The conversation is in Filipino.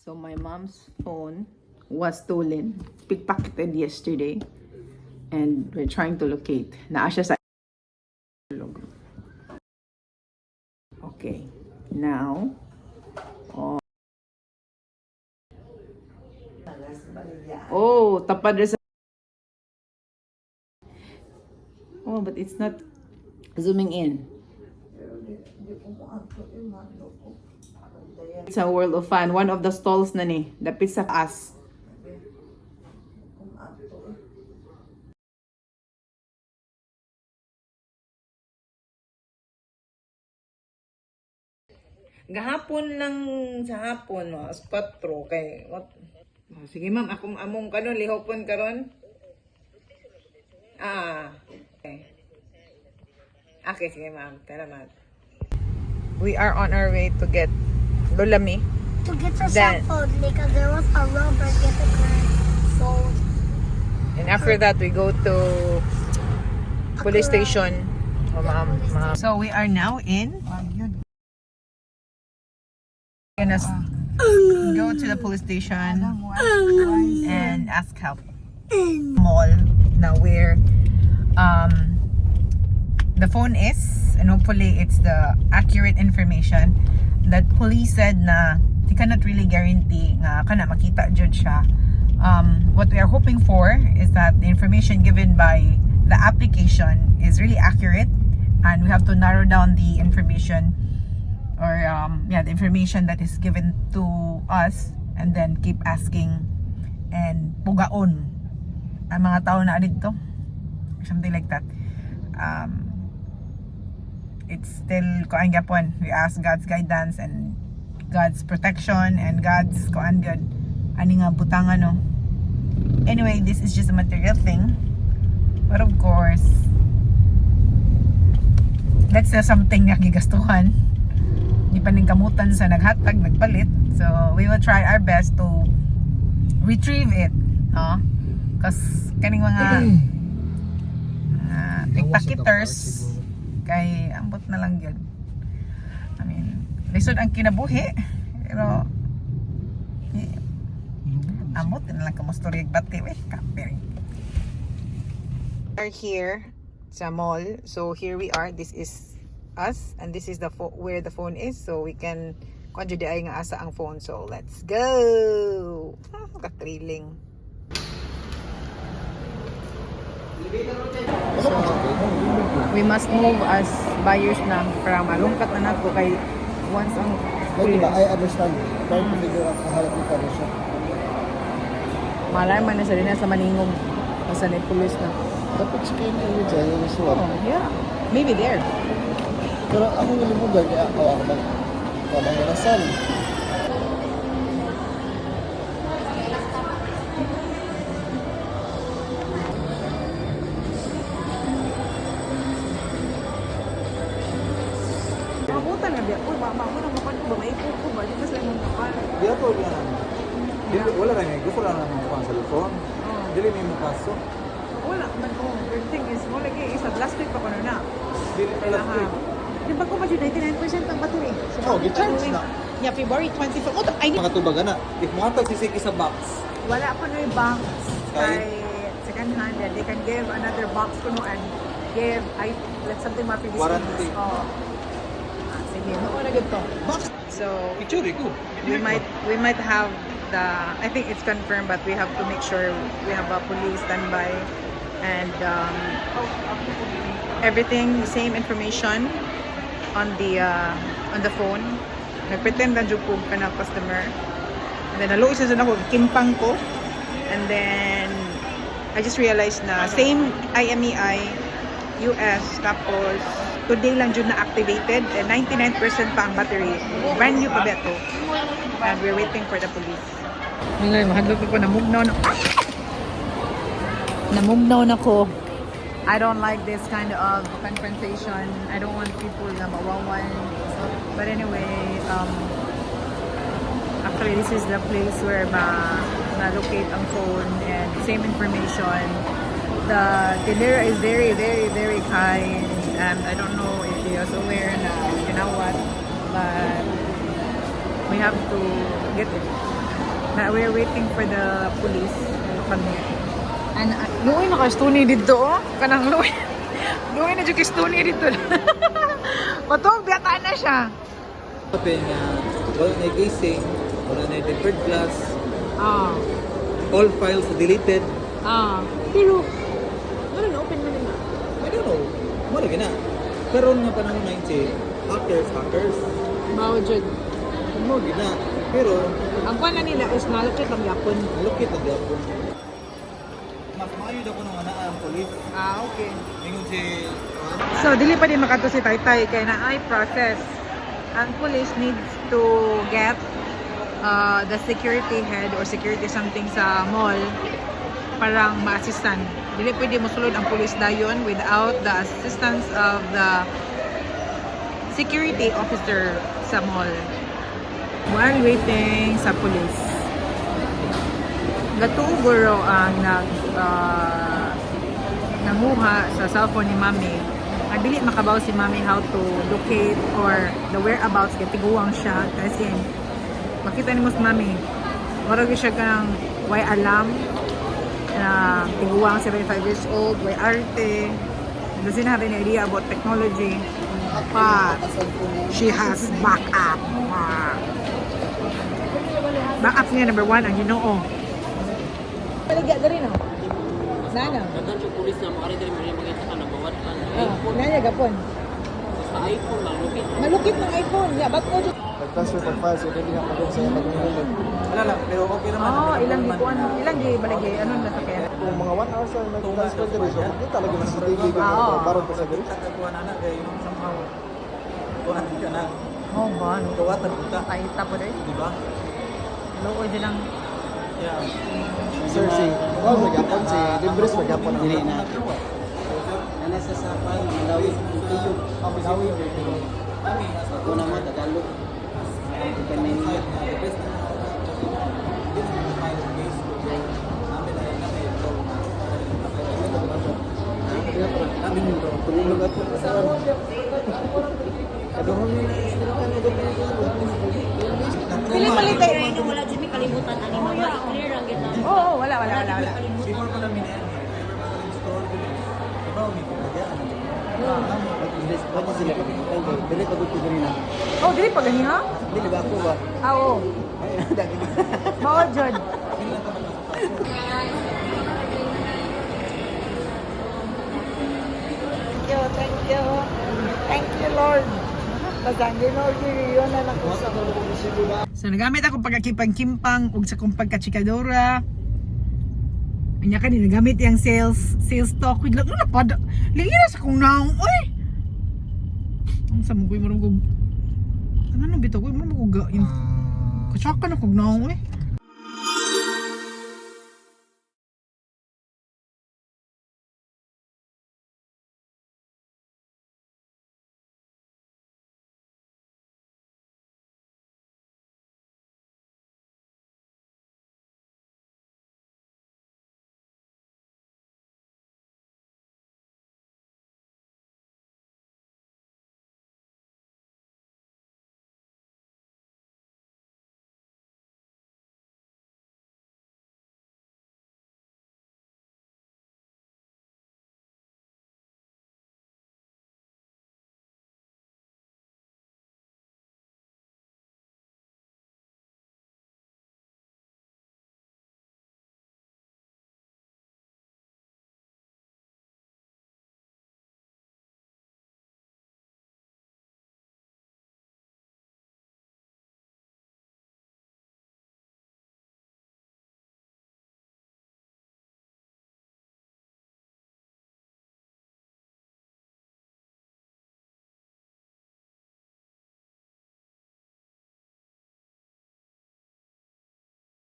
So my mom's phone was stolen, pickpocketed yesterday, and we're trying to locate. Naa siya sa Okay, now, tapad rin sa. Oh, but it's not zooming in. It's a world of fun. One of the stalls na ni, dapit sa taas. Gahapon lang sa hapon, mga 4 kay what? Oh, sige ma'am, akong among karon lihopon karon. Okay. Okay, sige ma'am. Salamat. We are on our way to get Lolami. To get her cell phone because there was a robber getting her phone. And after that, we go to police station. Oh, ma'am. So we are now in. Gonna go to the police station and ask help. Mall now where the phone is, and hopefully it's the accurate information that police said na they cannot really guarantee nga kana makita jud siya. What we are hoping for is that the information given by the application is really accurate, and we have to narrow down the information or the information that is given to us, and then keep asking and pugaon ang mga tao na dito, something like that. It's still koan gyapon, we ask God's guidance and God's protection and God's koan good ani nga butangan no. Anyway, this is just a material thing, but of course that's something nga gigastuhan. Di pa ning kamutan sa naghatag nagpalit, so we will try our best to retrieve it, no? Cause kaning mga pickpocketers kay ambot na lang yun. I mean, lisod ang kinabuhi, pero ambot na lang kamusturiyag bati we kapering. We are here sa mall, so here we are. This is us, and this is the where the phone is, so we can kung di ay nga asa ang phone. So let's go. Ka-thrilling. So, we must move as buyers na para malungkat na nato kay once ang Like, I understand. Trying to figure out how to cover siya. malay man na sa rin sa maningog sa ni police na. Dapat siya kayo na yun dyan, yung swap. Oh, yeah. Maybe there. Pero ako nalimugan, kaya ako nangyalasal. Mabutan na biya. Uy, mama ko nang mapan ko ba? Maipo ko ba? Di ba sila mong mapan? Di ako lang. Wala lang eh. Gusto lang naman ko ang cellphone. Dili may mo kaso. Wala man ko. The thing is, mo lagi isa. Last week pa ko na. Dili pa last week. Di ba ko ba 99% ang battery? Oh, gi-charge na. Yeah, February 24. Oh, I need... Mga tubagan na. If mga tagsisiki sa box. Wala pa na yung box Kay? kay second hand. They can give another box kuno and give, let something ma previous. Warranty. Oh. Sige, mo na gito. So, Picture ko. we might have the, I think it's confirmed, but we have to make sure we have a police standby and everything, the same information on the phone. Nagpretend na jud ko kana customer, and then naluoy sa ako kimpang ko, and then I just realized na same IMEI US, tapos today lang jud na activated and 99% pa ang battery, brand new pa beto, and we're waiting for the police. Ngayon mahadlok ko namugnaw na ko. I don't like this kind of confrontation. I don't want people na mawawan. But anyway, actually this is the place where na-locate ang phone and same information. The dealer is very, very, very kind, and I don't know if he was aware na, you know what, but we have to get it. Na we're waiting for the police. Kami. And luoy na ka-stony dito, oh. Kanang luoy. Luoy na dyan ka-stony dito. Patong, biyata na siya. Sabi nga, wala na casing, wala na tempered glass, Ah. all files deleted. Ah. Pero, ano na, open mo nila. I don't know. Wala gina. Karon nga panahon na yun si hackers. Bao dyan. Mo gina. Pero, Ang kwan na nila is nalakit ang yapon. lukit na gyapon. Mas maayo daw ko nung ang police. Ah, okay. Ingon si So, dili pa din makato si Taytay kaya na ay process. Ang police needs to get the security head or security something sa mall parang ma-assistan. Dili pwede mosulod ang police dayon without the assistance of the security officer sa mall. While waiting sa police, gatuguro ang nanguha sa cellphone ni Mami. Ang dili makabaw si Mami how to locate or the whereabouts kay tiguang siya kasi makita ni mo si Mami marag siya kanang way alam na tiguang 75 years old, way arte, doesn't have any idea about technology, but she has backup. Backup niya number 1 ang Ginoo. Paligya na rin oh. Nana. Dagan yung pulis na makari dali mo mga isa na bawat ang Oh, nanya gapon. sa iPhone lang lupit. Malukit ng iPhone. Ya, ba't mo dyan? Nag-transfer ng files, so hindi nga pagod sa mag-ihulog. wala lang, pero okay naman. Oh, ilang gikuan. Ilang gi balagay ano na sa kaya. Kung mga 1 hour sa nag-transfer dito, so kita lagi ng CCTV kung baron pa sa gari. Katakuan na kay yung somehow. Kuhan ka na. Oh, ba? No. Kawatan kita. Kaita po rin. Di ba? Loko din ang Yeah. Sir, si Juan Magapon, si Libres Magapon. Dili na. Ana sa sapal Malawi Tiyo. Malawi. Ako naman Tagalog. Ang kanina. Tulog at Kaduhon ni Pili palit tayo. Pero wala dyan may kalimutan ani mama i-clear lang gid na. Oo, wala. Before ko namin yan, store ko. Diba, may pagkagyan. Wala sila kapitay ko. Dili pagod ko diri na. Oh, dili pa gani ha? Dili ba ako ba? Ah, oo. Ay, dagi. Mao jud. Thank you. Thank you, Lord. Basangin mo, yun na lang ko sa So, nagamit ako pagkakimpang-kimpang ug sa kong pagkachikadora. Anya ka din, nagamit yung sales talk. Wait lang, ano pa? Lingin na sa kong naong. Uy! Ang sa mga ko, marang ko. Ano bitaw ko? Marang ko gain. Katsaka na kong naong, eh.